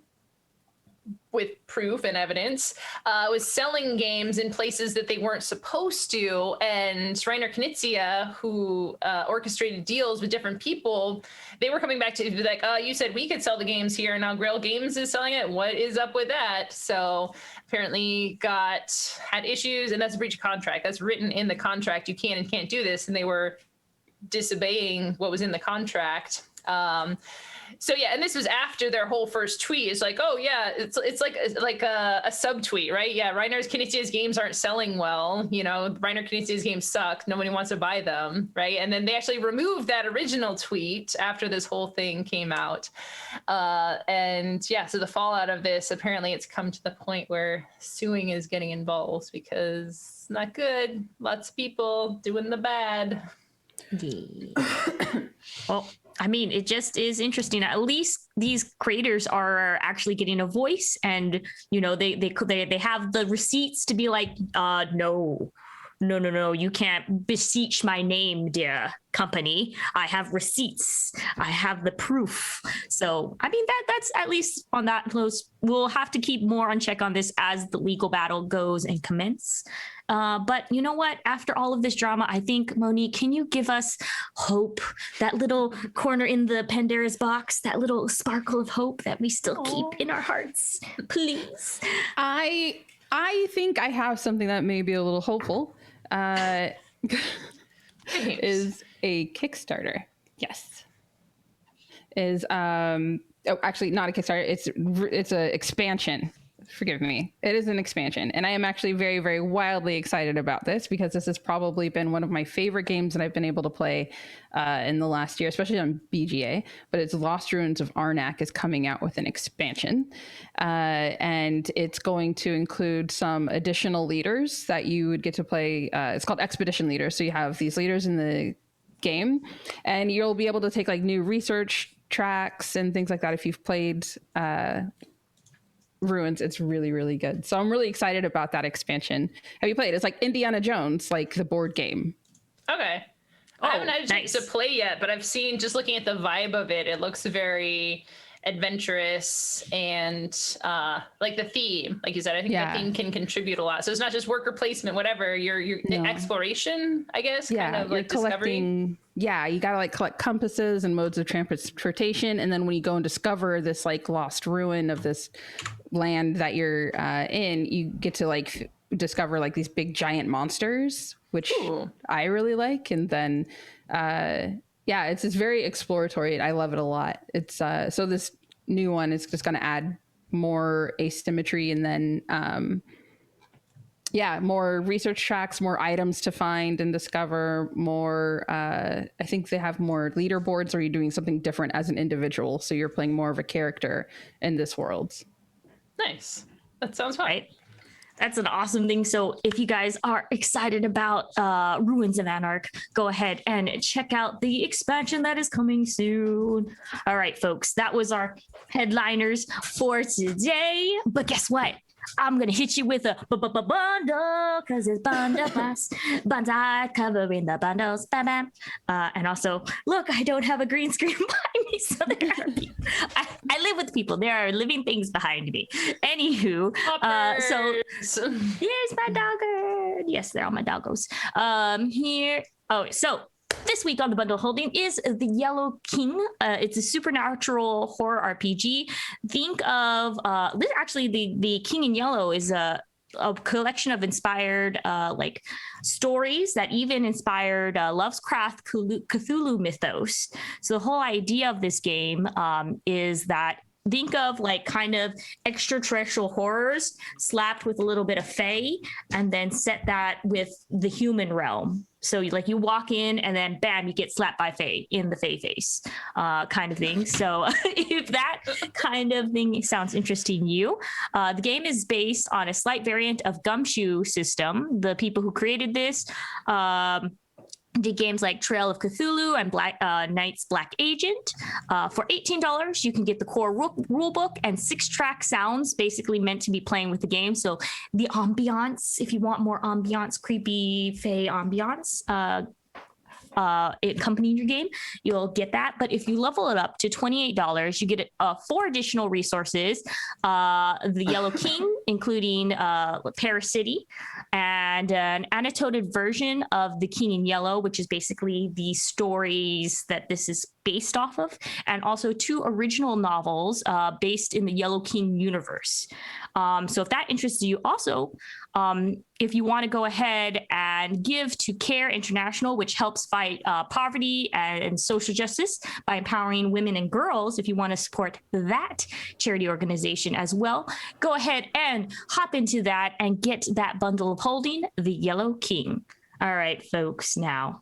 with proof and evidence, was selling games in places that they weren't supposed to. And Reiner Knizia, who orchestrated deals with different people, they were coming back to be like, you said we could sell the games here, and now Grail Games is selling it. What is up with that? So apparently had issues, and that's a breach of contract. That's written in the contract. You can and can't do this. And they were disobeying what was in the contract. So yeah, and this was after their whole first tweet. It's like, oh yeah, it's like a subtweet, right? Yeah, Reiner Knizia's games aren't selling well. You know, Reiner Knizia's games suck. Nobody wants to buy them, right? And then they actually removed that original tweet after this whole thing came out. And yeah, so the fallout of this, apparently it's come to the point where suing is getting involved because it's not good. Lots of people doing the bad. Yeah. Well, I mean, it just is interesting. At least these creators are actually getting a voice, and you know, they have the receipts to be like, no, you can't beseech my name, dear company. I have receipts. I have the proof. So, I mean, that's at least on that close. We'll have to keep more on check on this as the legal battle goes and commence. But you know what? After all of this drama, I think, Monique, can you give us hope? That little corner in the Pandora's box, that little sparkle of hope that we still keep in our hearts, please. I think I have something that may be a little hopeful. Is a Kickstarter. Yes. Is actually not a Kickstarter. It's an expansion. Forgive me. It is an expansion. And I am actually very, very wildly excited about this because this has probably been one of my favorite games that I've been able to play in the last year, especially on BGA. But it's Lost Ruins of Arnak is coming out with an expansion. And it's going to include some additional leaders that you would get to play. It's called Expedition Leaders. So you have these leaders in the game, and you'll be able to take like new research tracks and things like that if you've played Ruins. It's really, really good. So I'm really excited about that expansion. Have you played? It's like Indiana Jones, like the board game. Okay. I haven't had a chance to play yet, but I've seen, just looking at the vibe of it, it looks very adventurous and like the theme, like you said, I think the theme can contribute a lot. So it's not just worker placement, whatever, your exploration, I guess, kind of like discovery. Yeah, you gotta like collect compasses and modes of transportation, and then when you go and discover this like lost ruin of this land that you're in, you get to like discover like these big giant monsters, which I really like. And then it's very exploratory. I love it a lot. It's so this new one is just going to add more asymmetry, and then more research tracks, more items to find and discover, more I think they have more leaderboards where you're doing something different as an individual, so you're playing more of a character in this world. Nice. That sounds fun. Right. That's an awesome thing. So if you guys are excited about Ruins of Anarch, go ahead and check out the expansion that is coming soon. All right, folks, that was our headliners for today. But guess what? I'm going to hit you with a bundle, because it's bundle pass. Bonsai covering the bundles. Bam, bam. And also, look, I don't have a green screen behind me, so there are people. I live with people. There are living things behind me. Anywho, so here's my dogger. Yes, they're all my doggos. Here. Oh, so this week on the bundle holding is the Yellow King. It's a supernatural horror RPG. Think of the King in Yellow is a collection of inspired like stories that even inspired Lovecraft Cthulhu mythos. So the whole idea of this game is that think of like kind of extraterrestrial horrors slapped with a little bit of fae, and then set that with the human realm. So like you walk in and then bam, you get slapped by fae in the fae face kind of thing. So if that kind of thing sounds interesting to you, the game is based on a slight variant of Gumshoe system. The people who created this did games like Trail of Cthulhu and Knight's Black Agent. For $18, you can get the core rulebook and 6-track sounds, basically meant to be playing with the game. So the ambiance, if you want more ambiance, creepy, fey ambiance, accompanying your game, you'll get that. But if you level it up to $28, you get 4 additional resources: the Yellow King, including Paris City, and an annotated version of The King in Yellow, which is basically the stories that this is based off of, and also 2 original novels based in the Yellow King universe. So if that interests you, also, if you want to go ahead and give to CARE International, which helps fight poverty and social justice by empowering women and girls, if you want to support that charity organization as well, go ahead and hop into that and get that bundle of holding, the Yellow King. All right, folks, now.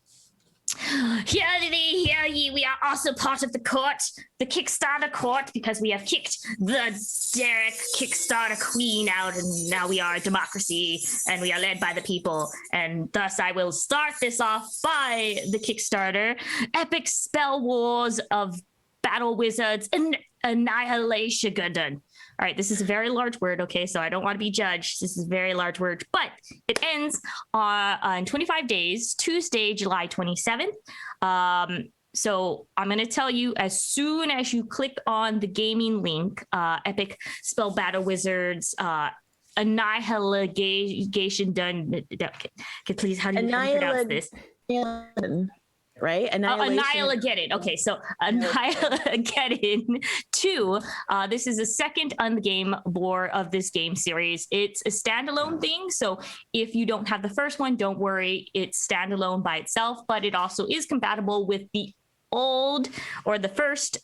Hear ye, we are also part of the court, the Kickstarter court, because we have kicked the Derek Kickstarter queen out, and now we are a democracy, and we are led by the people. And thus I will start this off by the Kickstarter, Epic Spell Wars of Battle Wizards and Annihilation. All right, this is a very large word, okay, so I don't want to be judged. This is a very large word, but it ends in 25 days, Tuesday, July 27th. So I'm going to tell you, as soon as you click on the gaming link, Epic Spell Battle Wizards, Annihilation done. Please, how do you pronounce this? Right? Annihilageddon. Okay, so Annihilageddon 2. This is the second on the game board of this game series. It's a standalone thing, so if you don't have the first one, don't worry. It's standalone by itself, but it also is compatible with the old or the first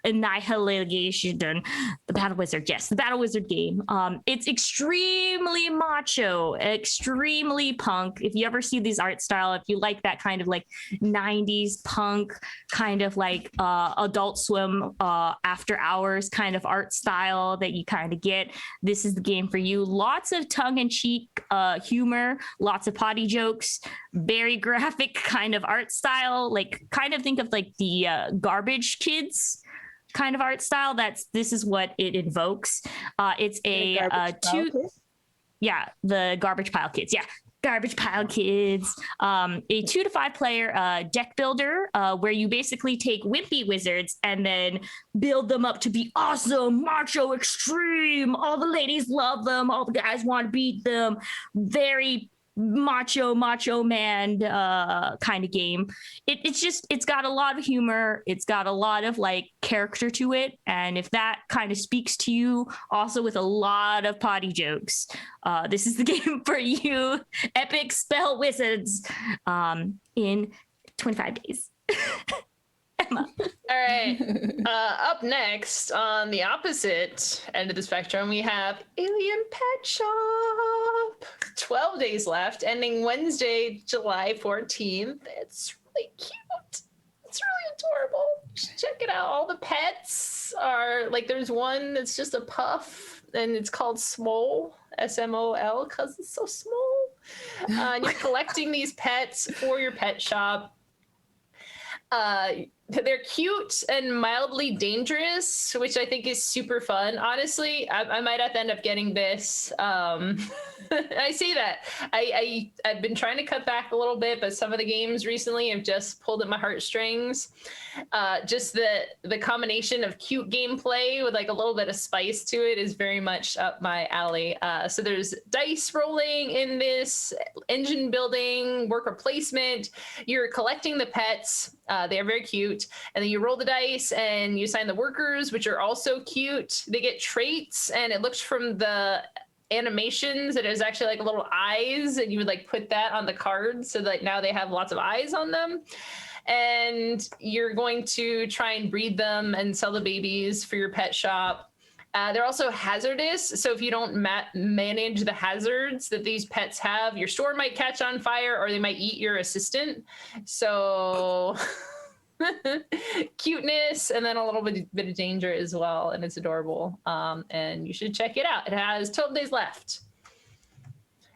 Annihilation, the Battle Wizard. Yes, the Battle Wizard game. It's extremely macho, extremely punk. If you ever see these art style, if you like that kind of like 90s punk, kind of like Adult Swim After Hours kind of art style that you kind of get, this is the game for you. Lots of tongue-in-cheek humor, lots of potty jokes, very graphic kind of art style, like kind of think of like the Garbage Kids kind of art style. This is what it invokes. It's a the Garbage Pile Kids. Yeah, Garbage Pile Kids. A 2 to 5 player deck builder where you basically take wimpy wizards and then build them up to be awesome, macho, extreme. All the ladies love them. All the guys want to beat them. Very macho man kind of game. It's got a lot of humor, it's got a lot of like character to it, and if that kind of speaks to you, also with a lot of potty jokes, this is the game for you. Epic Spell Wizards in 25 days. Emma. All right. Up next, on the opposite end of the spectrum, we have Alien Pet Shop. 12 days left, ending Wednesday, July 14th. It's really cute. It's really adorable. Check it out. All the pets are like, there's one that's just a puff, and it's called Smole, S-M-O-L, because it's so small. And you're collecting these pets for your pet shop. They're cute and mildly dangerous, which I think is super fun. Honestly, I might have to end up getting this. I say that. I've been trying to cut back a little bit, but some of the games recently have just pulled at my heartstrings. Just the combination of cute gameplay with like a little bit of spice to it is very much up my alley. So there's dice rolling in this, engine building, worker placement. You're collecting the pets. They are very cute. And then you roll the dice and you assign the workers, which are also cute. They get traits, and it looks from the animations that it was actually like little eyes, and you would like put that on the cards so that now they have lots of eyes on them. And you're going to try and breed them and sell the babies for your pet shop. They're also hazardous, so if you don't manage the hazards that these pets have, your store might catch on fire or they might eat your assistant. So cuteness and then a little bit of danger as well, and it's adorable. And you should check it out. It has 12 days left.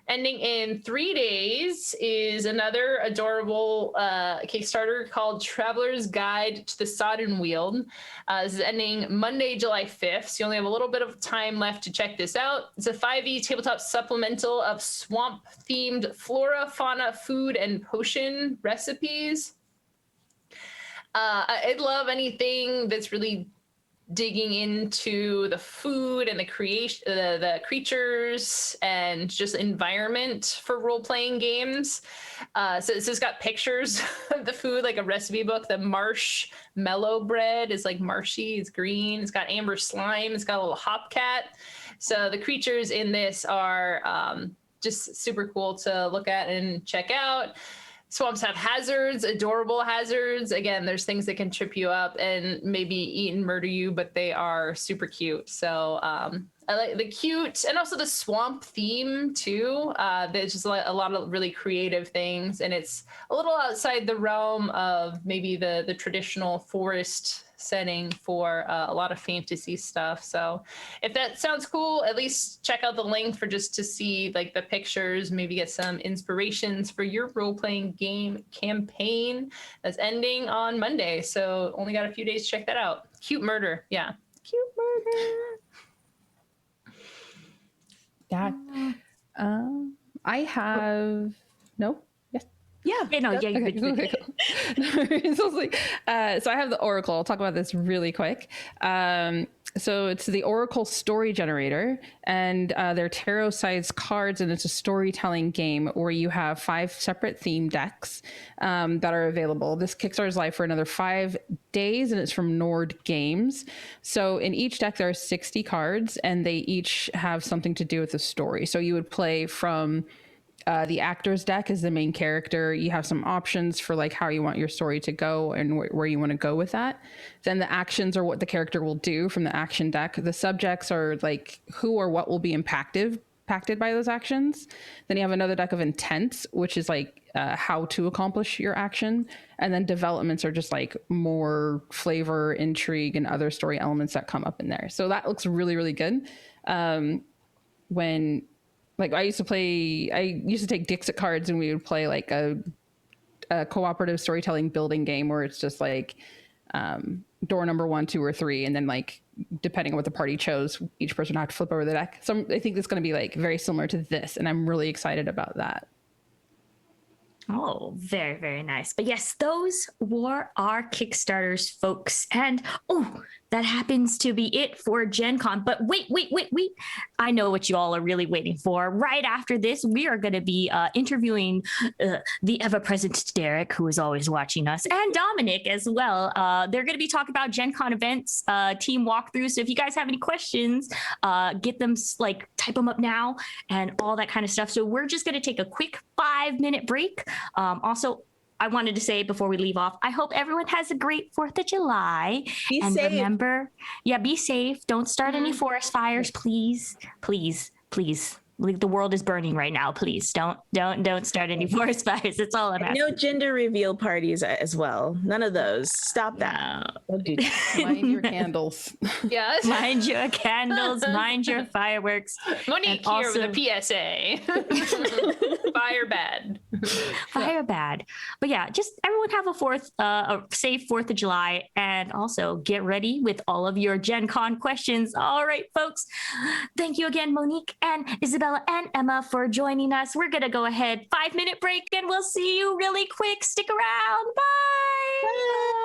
Ending in 3 days is another adorable Kickstarter called Traveler's Guide to the Sodden Wheel. This is ending Monday, July 5th. So you only have a little bit of time left to check this out. It's a 5e tabletop supplemental of swamp-themed flora, fauna, food, and potion recipes. I'd love anything that's really digging into the food and the creatures and just environment for role-playing games. So it's got pictures of the food, like a recipe book. The marshmallow bread is like marshy, it's green. It's got amber slime. It's got a little hop cat. So the creatures in this are just super cool to look at and check out. Swamps have hazards, adorable hazards. Again, there's things that can trip you up and maybe eat and murder you, but they are super cute. So I like the cute and also the swamp theme too. There's just a lot of really creative things, and it's a little outside the realm of maybe the traditional forest setting for a lot of fantasy stuff. So if that sounds cool, at least check out the link for just to see like the pictures, maybe get some inspirations for your role-playing game campaign that's ending on Monday. So only got a few days to check that out. Cute murder. Yeah. Cute murder. That I have no. Yeah, no, yeah, Okay, cool. So, so I have the Oracle. I'll talk about this really quick. So it's the Oracle Story Generator, and they're tarot-sized cards, and it's a storytelling game where you have 5 separate theme decks that are available. This Kickstarter is live for another 5 days, and it's from Nord Games. So in each deck, there are 60 cards, and they each have something to do with the story. So you would play from the actor's deck is the main character. You have some options for like how you want your story to go and where you want to go with that. Then the actions are what the character will do from the action deck. The subjects are like who or what will be impacted by those actions. Then you have another deck of intents, which is like how to accomplish your action. And then developments are just like more flavor, intrigue, and other story elements that come up in there. So that looks really, really good. Like I used to take Dixit cards, and we would play like a cooperative storytelling building game where it's just like door number 1, 2, or 3. And then like, depending on what the party chose, each person would have to flip over the deck. So I think it's going to be like very similar to this. And I'm really excited about that. Oh, very, very nice. But yes, those were our Kickstarters, folks. And oh, that happens to be it for Gen Con. But wait. I know what you all are really waiting for. Right after this, we are going to be interviewing the ever-present Derek, who is always watching us, and Dominic as well. They're going to be talking about Gen Con events, team walkthroughs. So if you guys have any questions, get them, like type them up now and all that kind of stuff. So we're just going to take a quick 5-minute break. Also, I wanted to say before we leave off, I hope everyone has a great 4th of July. Be safe. Remember, be safe. Don't start any forest fires, please. Please. Like, the world is burning right now. Please don't start any forest fires. That's all I'm asking. No gender reveal parties as well. None of those. Stop that. No. Don't do that. Mind your candles. Yes. Mind your candles, mind your fireworks. Monique And here also- with a PSA. Fire bad. Fire bad. But yeah, just everyone have a safe 4th of July, and also get ready with all of your Gen Con questions. All right, folks. Thank you again, Monique and Isabella and Emma, for joining us. We're going to go ahead, 5-minute break, and we'll see you really quick. Stick around. Bye.